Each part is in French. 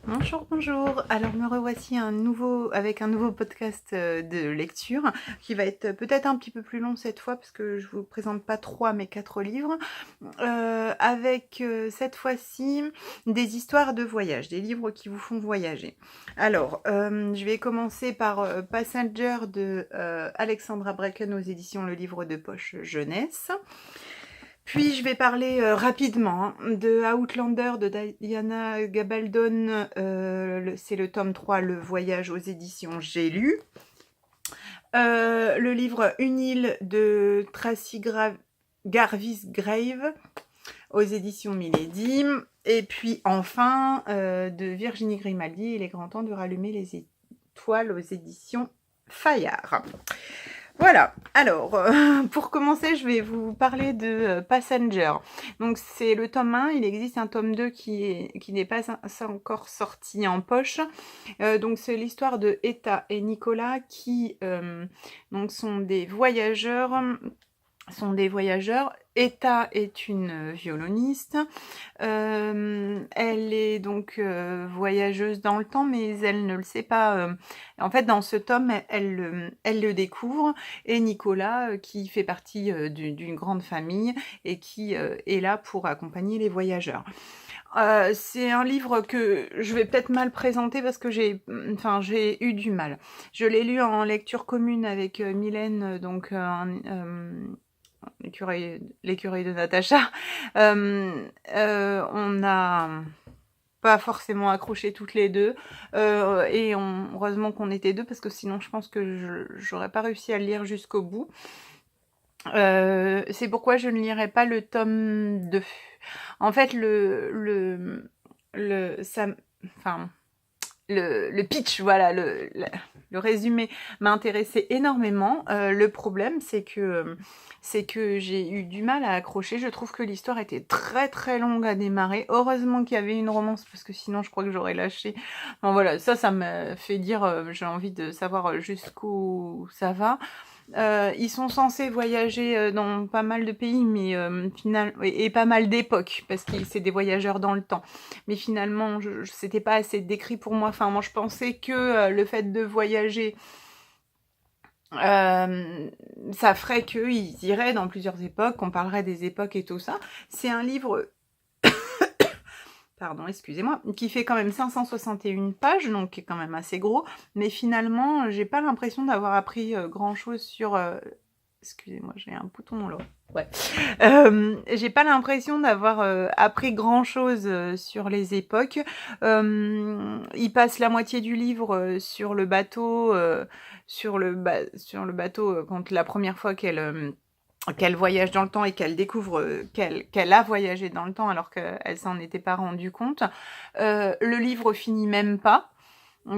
Bonjour, bonjour. Alors me revoici avec un nouveau podcast de lecture qui va être peut-être un petit peu plus long cette fois parce que je vous présente pas 3 mais 4 livres avec cette fois-ci des histoires de voyage, des livres qui vous font voyager. Alors je vais commencer par Passenger de Alexandra Bracken aux éditions Le Livre de Poche Jeunesse. Puis je vais parler rapidement de Outlander de Diana Gabaldon, c'est le tome 3, Le Voyage aux éditions J'ai lu. Le livre Une île de Tracy Garvis Grave aux éditions Milady. Et puis enfin de Virginie Grimaldi, Il est grand temps de rallumer les étoiles aux éditions Fayard. Voilà, alors pour commencer je vais vous parler de Passenger. Donc c'est le tome 1, il existe un tome 2 qui n'est pas encore sorti en poche. Donc c'est l'histoire de Etta et Nicolas qui donc sont des voyageurs. Etta est une violoniste. Elle est donc voyageuse dans le temps, mais elle ne le sait pas. En fait, dans ce tome, elle le découvre. Et Nicolas, qui fait partie d'une grande famille et qui est là pour accompagner les voyageurs. C'est un livre que je vais peut-être mal présenter parce que j'ai eu du mal. Je l'ai lu en lecture commune avec Mylène, donc l'écureuil de Natacha. On a pas forcément accroché toutes les deux et heureusement qu'on était deux parce que sinon je pense que j'aurais pas réussi à le lire jusqu'au bout. C'est pourquoi je ne lirai pas le tome 2. En fait, le pitch, voilà, le résumé m'intéressait énormément. Le problème, c'est que j'ai eu du mal à accrocher. Je trouve que l'histoire était très très longue à démarrer. Heureusement qu'il y avait une romance, parce que sinon je crois que j'aurais lâché. Bon voilà, ça me fait dire, j'ai envie de savoir jusqu'où ça va. Ils sont censés voyager dans pas mal de pays, mais et pas mal d'époques, parce que c'est des voyageurs dans le temps. Mais finalement, c'était pas assez décrit pour moi. Enfin, moi, je pensais que le fait de voyager, ça ferait qu'ils iraient dans plusieurs époques, qu'on parlerait des époques et tout ça. C'est un livre... Pardon, excusez-moi, qui fait quand même 561 pages, donc qui est quand même assez gros, mais finalement, j'ai pas l'impression d'avoir appris grand-chose sur... Excusez-moi, j'ai un bouton là. Ouais. J'ai pas l'impression d'avoir appris grand-chose sur les époques. Il passe la moitié du livre sur le bateau, quand la première fois qu'elle voyage dans le temps et qu'elle découvre qu'elle a voyagé dans le temps alors qu'elle s'en était pas rendue compte. Le livre finit même pas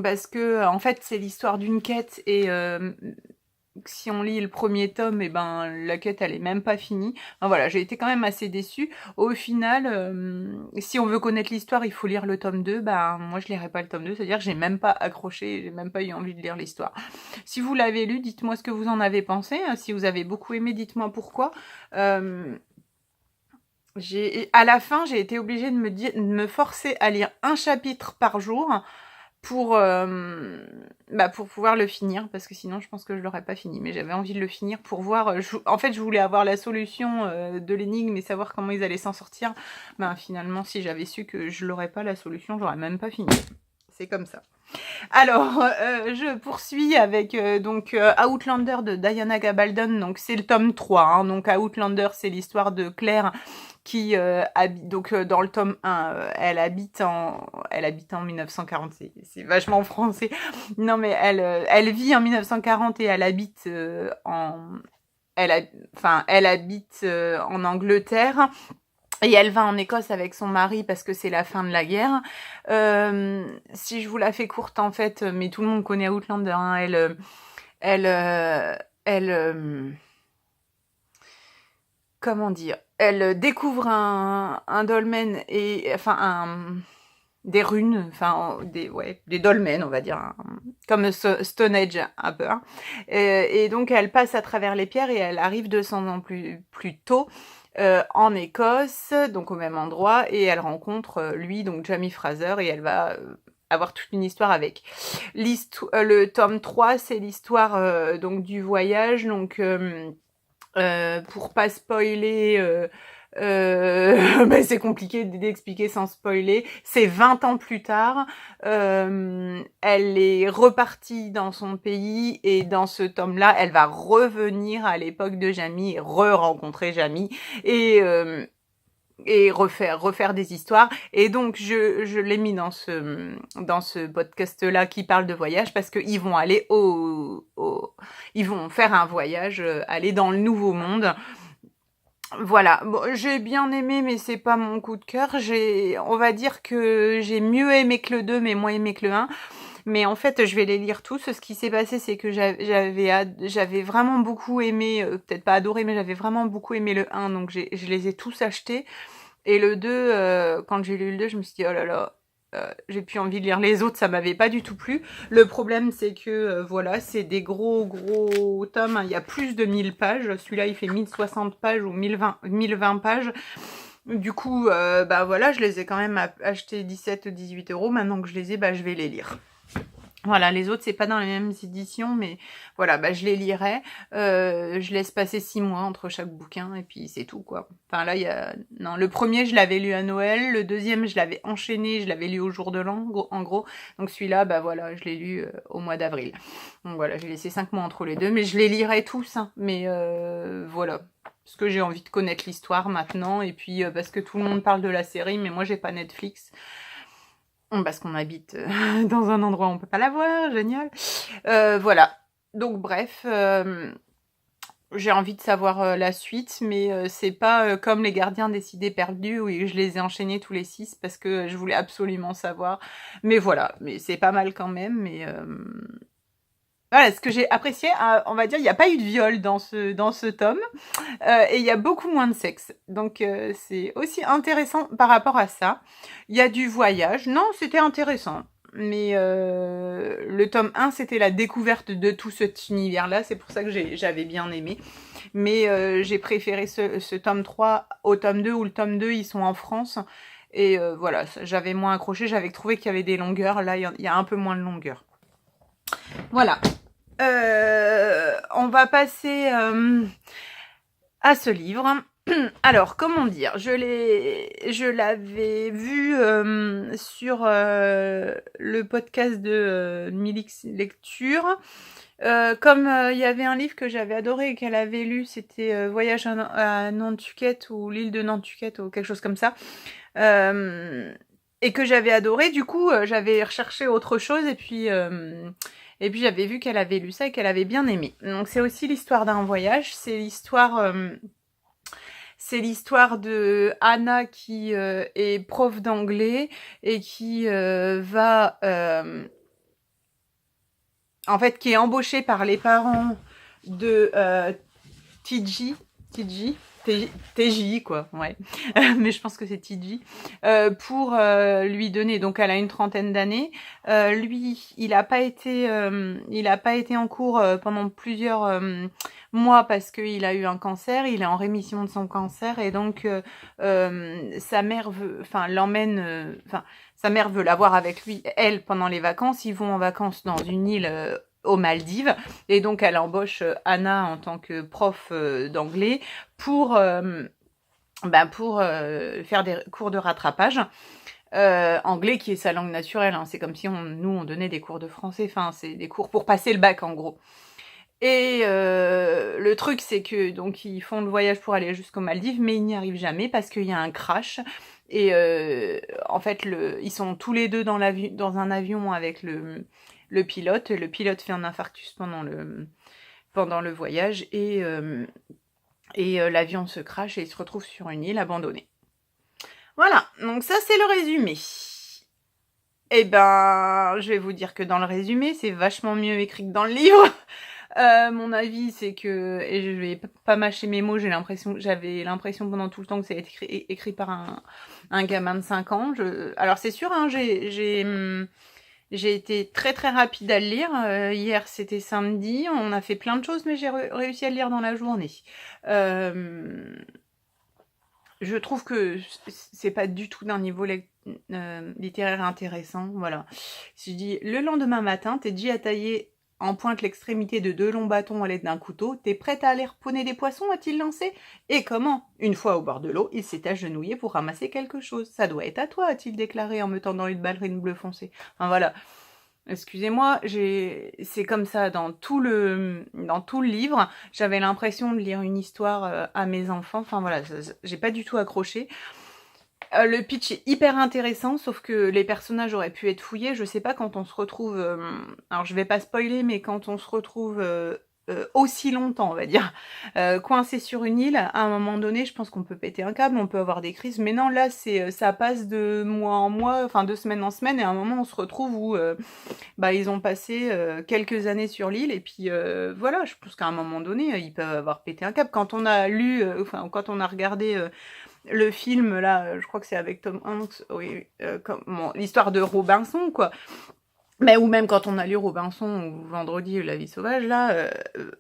parce que en fait c'est l'histoire d'une quête et si on lit le premier tome, et ben la quête elle est même pas finie. Enfin, voilà, j'ai été quand même assez déçue. Au final, si on veut connaître l'histoire, il faut lire le tome 2. Ben moi je lirai pas le tome 2, c'est-à-dire que j'ai même pas accroché, j'ai même pas eu envie de lire l'histoire. Si vous l'avez lu, dites-moi ce que vous en avez pensé. Si vous avez beaucoup aimé, dites-moi pourquoi. À la fin, j'ai été obligée de me forcer à lire un chapitre par jour pour pouvoir le finir, parce que sinon je pense que je l'aurais pas fini, mais j'avais envie de le finir pour voir, en fait je voulais avoir la solution de l'énigme et savoir comment ils allaient s'en sortir. Finalement si j'avais su que je l'aurais pas la solution, j'aurais même pas fini. C'est comme ça. Alors, je poursuis avec Outlander de Diana Gabaldon, donc c'est le tome 3, hein. Donc Outlander, c'est l'histoire de Claire qui habite, dans le tome 1, elle habite en 1940, c'est vachement français. Non mais elle vit en 1940 et elle habite elle habite en Angleterre. Et elle va en Écosse avec son mari parce que c'est la fin de la guerre. Si je vous la fais courte, en fait, mais tout le monde connaît Outlander, hein, comment dire, elle découvre un dolmen des runes, des dolmens, on va dire, hein, comme Stone Age un peu. Hein. Et donc elle passe à travers les pierres et elle arrive 200 ans plus tôt. En Écosse, donc au même endroit, et elle rencontre lui, donc Jamie Fraser, et elle va avoir toute une histoire avec. Le tome 3, c'est l'histoire donc du voyage, donc pour pas spoiler, c'est compliqué d'expliquer sans spoiler. C'est 20 ans plus tard. Elle est repartie dans son pays et dans ce tome-là, elle va revenir à l'époque de Jamie et re-rencontrer Jamie et refaire des histoires. Et donc, je l'ai mis dans ce podcast-là qui parle de voyage parce qu'ils vont aller ils vont faire un voyage, aller dans le Nouveau Monde. Voilà, bon, j'ai bien aimé, mais c'est pas mon coup de cœur. On va dire que j'ai mieux aimé que le 2, mais moins aimé que le 1. Mais en fait, je vais les lire tous. Ce qui s'est passé, c'est que j'avais vraiment beaucoup aimé, peut-être pas adoré, mais j'avais vraiment beaucoup aimé le 1, donc je les ai tous achetés. Et le 2, quand j'ai lu le 2, je me suis dit, oh là là, j'ai plus envie de lire les autres, ça m'avait pas du tout plu. Le problème, c'est que, voilà, c'est des gros tomes, hein. Il y a plus de 1000 pages. Celui-là, il fait 1060 pages ou 1020 pages. Du coup, voilà, je les ai quand même achetés 17 ou 18 euros. Maintenant que je les ai, je vais les lire. Voilà, les autres, c'est pas dans les mêmes éditions, mais voilà, je les lirai. Je laisse passer 6 mois entre chaque bouquin, et puis c'est tout, quoi. Enfin, là, non, le premier, je l'avais lu à Noël. Le deuxième, je l'avais enchaîné, je l'avais lu au jour de l'an, en gros. Donc celui-là, voilà, je l'ai lu au mois d'avril. Donc voilà, j'ai laissé 5 mois entre les deux, mais je les lirai tous, hein. Mais voilà. Parce que j'ai envie de connaître l'histoire maintenant, et puis parce que tout le monde parle de la série, mais moi, j'ai pas Netflix. Parce qu'on habite dans un endroit où on peut pas la voir, génial. Voilà. Donc bref, j'ai envie de savoir la suite, mais c'est pas comme Les Gardiens des Cités Perdues où je les ai enchaînés tous les 6 parce que je voulais absolument savoir. Mais voilà, mais c'est pas mal quand même. Mais voilà, ce que j'ai apprécié, on va dire, il n'y a pas eu de viol dans ce tome. Et il y a beaucoup moins de sexe. Donc c'est aussi intéressant par rapport à ça. Il y a du voyage. Non, c'était intéressant. Mais le tome 1, c'était la découverte de tout cet univers-là. C'est pour ça que j'avais bien aimé. Mais j'ai préféré ce tome 3 au tome 2, où le tome 2, ils sont en France. Et voilà, j'avais moins accroché. J'avais trouvé qu'il y avait des longueurs. Là, il y a un peu moins de longueur. Voilà. On va passer à ce livre. Alors, comment dire, je l'avais vu sur le podcast de Milix Lecture. Comme il y avait un livre que j'avais adoré et qu'elle avait lu, c'était Voyage à Nantucket ou l'île de Nantucket ou quelque chose comme ça. Et que j'avais adoré, du coup, j'avais recherché autre chose et puis j'avais vu qu'elle avait lu ça et qu'elle avait bien aimé. Donc c'est aussi l'histoire d'un voyage, c'est l'histoire de Anna qui est prof d'anglais et qui qui est embauchée par les parents de TJ, TJ quoi, ouais. Mais je pense que c'est TJ, pour lui donner, donc elle a une trentaine d'années. Lui, il a pas été en cours pendant plusieurs mois parce qu'il a eu un cancer, il est en rémission de son cancer et donc sa mère sa mère veut l'avoir avec lui, elle, pendant les vacances. Ils vont en vacances dans une île aux Maldives, et donc elle embauche Anna en tant que prof d'anglais pour faire des cours de rattrapage. Anglais qui est sa langue naturelle, hein. C'est comme si nous on donnait des cours de français, enfin c'est des cours pour passer le bac en gros. Et le truc c'est que donc ils font le voyage pour aller jusqu'aux Maldives, mais ils n'y arrivent jamais parce qu'il y a un crash. Et en fait ils sont tous les deux dans un avion avec le pilote. Le pilote fait un infarctus pendant le voyage et l'avion se crache et il se retrouve sur une île abandonnée. Voilà, donc ça c'est le résumé. Et je vais vous dire que dans le résumé, c'est vachement mieux écrit que dans le livre. Mon avis, c'est que, et je vais pas mâcher mes mots, j'avais l'impression pendant tout le temps que ça a été écrit par un gamin de 5 ans. Alors c'est sûr, hein, j'ai été très très rapide à le lire. Hier c'était samedi, on a fait plein de choses, mais j'ai réussi à le lire dans la journée. je trouve que c'est pas du tout d'un niveau littéraire intéressant, voilà. Si je dis, le lendemain matin, t'es dit à tailler en pointe l'extrémité de 2 longs bâtons à l'aide d'un couteau, t'es prête à aller harponner des poissons, a-t-il lancé? Et comment? Une fois au bord de l'eau, il s'est agenouillé pour ramasser quelque chose. Ça doit être à toi, a-t-il déclaré en me tendant une ballerine bleu foncé. Enfin voilà. Excusez-moi, c'est comme ça dans tout le livre. J'avais l'impression de lire une histoire à mes enfants. Enfin voilà, j'ai pas du tout accroché. Le pitch est hyper intéressant, sauf que les personnages auraient pu être fouillés. Je sais pas quand on se retrouve... alors je vais pas spoiler, mais quand on se retrouve aussi longtemps, on va dire, coincé sur une île, à un moment donné, je pense qu'on peut péter un câble, on peut avoir des crises. Mais non, là, ça passe de mois en mois, enfin de semaine en semaine, et à un moment, on se retrouve où ils ont passé quelques années sur l'île, et puis voilà, je pense qu'à un moment donné, ils peuvent avoir pété un câble. Quand on a lu, quand on a regardé le film, là, je crois que c'est avec Tom Hanks, oui, l'histoire de Robinson, quoi. Mais ou même quand on a lu Robinson ou Vendredi la vie sauvage, là,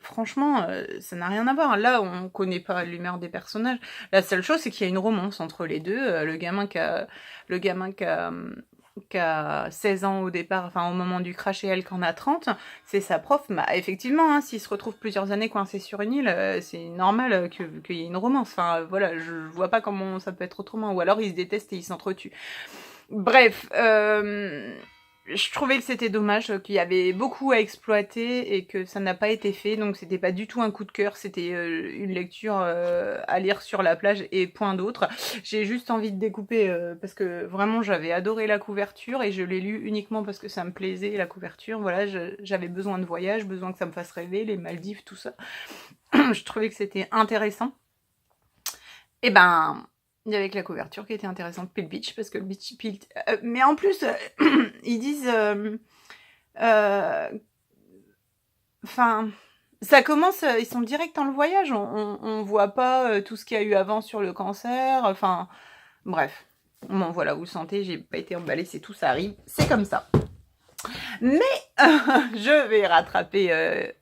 franchement, ça n'a rien à voir. Là, on connaît pas l'humeur des personnages. La seule chose, c'est qu'il y a une romance entre les deux. Le gamin qui a 16 ans au départ, enfin au moment du crash, et elle qui en a 30, c'est sa prof. Bah, effectivement, hein, s'ils se retrouvent plusieurs années coincés sur une île, c'est normal qu'il y ait une romance. Enfin, voilà, je vois pas comment ça peut être autrement. Ou alors ils se détestent et ils s'entretuent. Bref, je trouvais que c'était dommage, qu'il y avait beaucoup à exploiter et que ça n'a pas été fait, donc c'était pas du tout un coup de cœur, c'était une lecture à lire sur la plage et point d'autre. J'ai juste envie de découper parce que vraiment j'avais adoré la couverture et je l'ai lu uniquement parce que ça me plaisait, la couverture. Voilà, j'avais besoin de voyage, besoin que ça me fasse rêver, les Maldives, tout ça. Je trouvais que c'était intéressant. Et ben... il y avait que la couverture qui était intéressante, puis le beach, parce que le beach... mais en plus, ils disent... Enfin... ça commence, ils sont direct dans le voyage, on voit pas tout ce qu'il y a eu avant sur le cancer, enfin... bref. Bon, voilà, vous le sentez, j'ai pas été emballée, c'est tout, ça arrive, c'est comme ça. Mais je vais rattraper...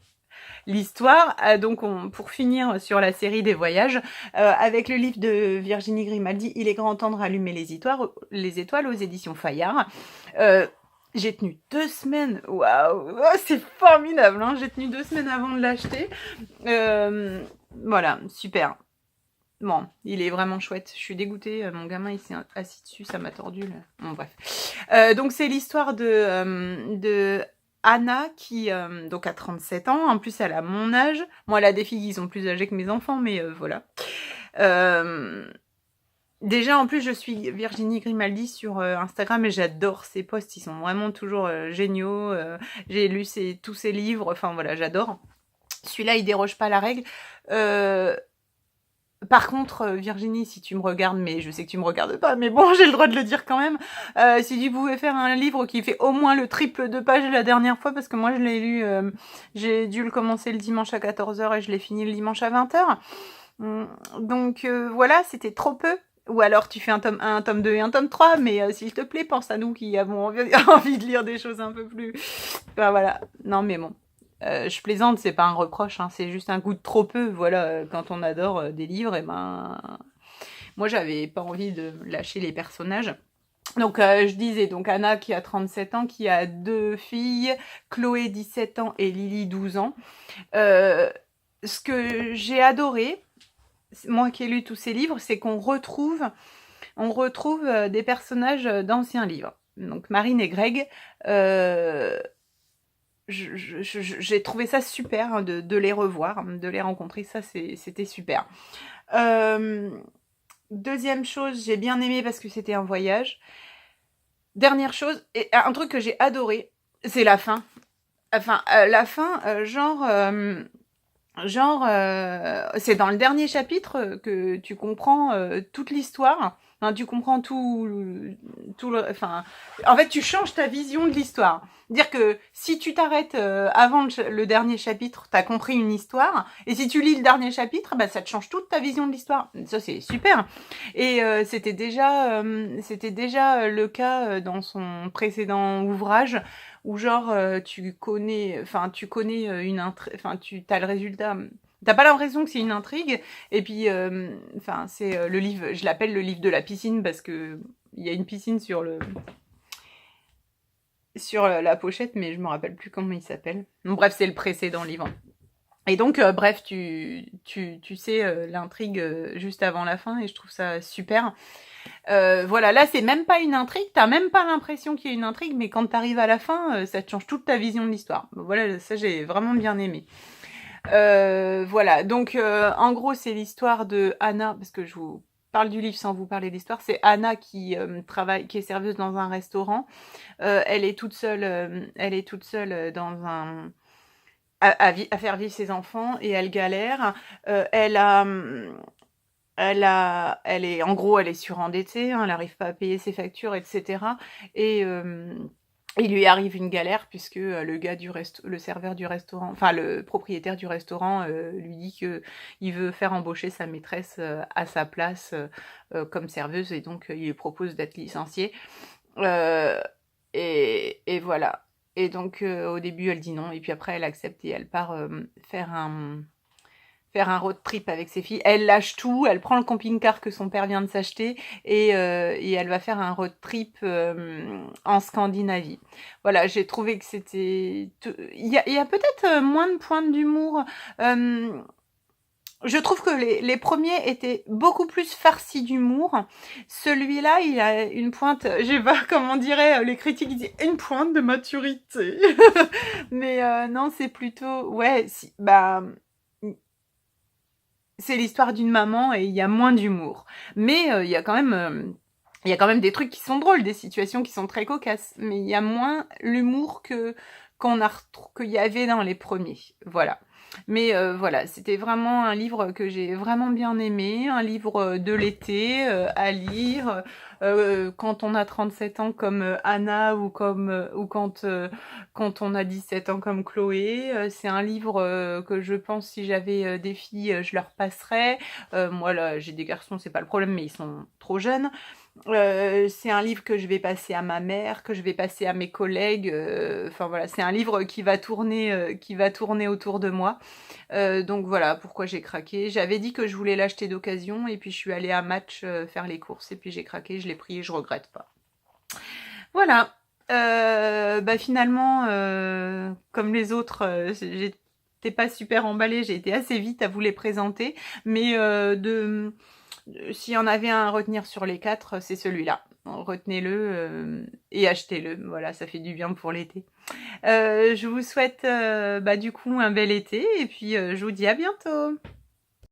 l'histoire, donc pour finir sur la série des voyages, avec le livre de Virginie Grimaldi, Il est grand temps de rallumer les étoiles aux éditions Fayard. J'ai tenu 2 semaines, waouh, oh, c'est formidable, hein, j'ai tenu 2 semaines avant de l'acheter. Voilà, super. Bon, il est vraiment chouette. Je suis dégoûtée, mon gamin il s'est assis dessus, ça m'a tordu. Là. Bon, bref. Donc c'est l'histoire de Anna qui donc a 37 ans. En plus, elle a mon âge. Moi, elle a des filles qui sont plus âgées que mes enfants, mais voilà. Déjà, en plus, je suis Virginie Grimaldi sur Instagram et j'adore ses posts. Ils sont vraiment toujours géniaux. J'ai lu tous ses livres. Enfin, voilà, j'adore. Celui-là, il déroge pas à la règle. Par contre, Virginie, si tu me regardes, mais je sais que tu me regardes pas, mais bon, j'ai le droit de le dire quand même, si tu pouvais faire un livre qui fait au moins le triple de pages la dernière fois, parce que moi je l'ai lu, j'ai dû le commencer le dimanche à 14h et je l'ai fini le dimanche à 20h. Donc voilà, c'était trop peu. Ou alors tu fais un tome 1, un tome 2 et un tome 3, mais s'il te plaît, pense à nous qui avons envie de lire des choses un peu plus... Enfin voilà, non mais bon. Je plaisante, c'est pas un reproche, hein, c'est juste un goût de trop peu. Voilà, quand on adore des livres, et ben, moi j'avais pas envie de lâcher les personnages. Donc je disais, donc Anna qui a 37 ans, qui a 2 filles, Chloé 17 ans et Lily 12 ans. Ce que j'ai adoré, moi qui ai lu tous ces livres, c'est qu'on retrouve des personnages d'anciens livres. Donc Marine et Greg, j'ai trouvé ça super hein, de les revoir, de les rencontrer, ça c'était super. Deuxième chose, j'ai bien aimé parce que c'était un voyage. Dernière chose, et un truc que j'ai adoré, c'est la fin. Enfin, la fin, c'est dans le dernier chapitre que tu comprends toute l'histoire. Enfin, tu comprends enfin, en fait, tu changes ta vision de l'histoire. Dire que si tu t'arrêtes avant le dernier chapitre, t'as compris une histoire, et si tu lis le dernier chapitre, bah, ça te change toute ta vision de l'histoire. Ça, c'est super. Et c'était déjà le cas dans son précédent ouvrage, où genre tu connais tu as le résultat. T'as pas l'impression que c'est une intrigue. Et puis, enfin, c'est le livre, je l'appelle le livre de la piscine parce que il y a une piscine sur la pochette, mais je me rappelle plus comment il s'appelle. Bon, bref, c'est le précédent livre. Et donc, bref, tu sais l'intrigue juste avant la fin, et je trouve ça super. Voilà, là, c'est même pas une intrigue, t'as même pas l'impression qu'il y a une intrigue, mais quand t'arrives à la fin, ça te change toute ta vision de l'histoire. Voilà, ça, j'ai vraiment bien aimé. Voilà, donc, en gros, c'est l'histoire de Anna, parce que je vous parle du livre sans vous parler de l'histoire. C'est Anna qui travaille, qui est serveuse dans un restaurant. Elle est toute seule dans un à faire vivre ses enfants, et elle galère. Elle est en gros, elle est surendettée, hein, elle n'arrive pas à payer ses factures, etc. Et il lui arrive une galère puisque le gars le serveur du restaurant, enfin le propriétaire du restaurant lui dit que il veut faire embaucher sa maîtresse à sa place comme serveuse, et donc il lui propose d'être licenciée. Euh, et voilà. Et donc au début elle dit non, et puis après elle accepte et elle part faire un road trip avec ses filles. Elle lâche tout, elle prend le camping-car que son père vient de s'acheter, et elle va faire un road trip en Scandinavie. Voilà, j'ai trouvé que c'était... Il y a peut-être moins de pointes d'humour. Je trouve que les premiers étaient beaucoup plus farcis d'humour. Celui-là, il a une pointe, je sais pas comment dirait les critiques, ils disent une pointe de maturité. Mais non, c'est plutôt... Ouais, bah... C'est l'histoire d'une maman et il y a moins d'humour. Mais il y a quand même des trucs qui sont drôles, des situations qui sont très cocasses. Mais il y a moins l'humour qu'il y avait dans les premiers. Voilà. Mais voilà, c'était vraiment un livre que j'ai vraiment bien aimé, un livre de l'été à lire quand on a 37 ans comme Anna, ou quand on a 17 ans comme Chloé. C'est un livre que je pense, si j'avais des filles, je leur passerais. Moi là, j'ai des garçons, c'est pas le problème, mais ils sont trop jeunes. C'est un livre que je vais passer à ma mère, que je vais passer à mes collègues. Enfin voilà, c'est un livre qui va tourner autour de moi. Donc voilà pourquoi j'ai craqué. J'avais dit que je voulais l'acheter d'occasion, et puis je suis allée à Match faire les courses, et puis j'ai craqué, je l'ai pris et je regrette pas. Voilà. Bah finalement, comme les autres, j'étais pas super emballée, j'ai été assez vite à vous les présenter, mais s'il y en avait un à retenir sur les 4, c'est celui-là. Retenez-le et achetez-le. Voilà, ça fait du bien pour l'été. Je vous souhaite du coup un bel été, et puis je vous dis à bientôt.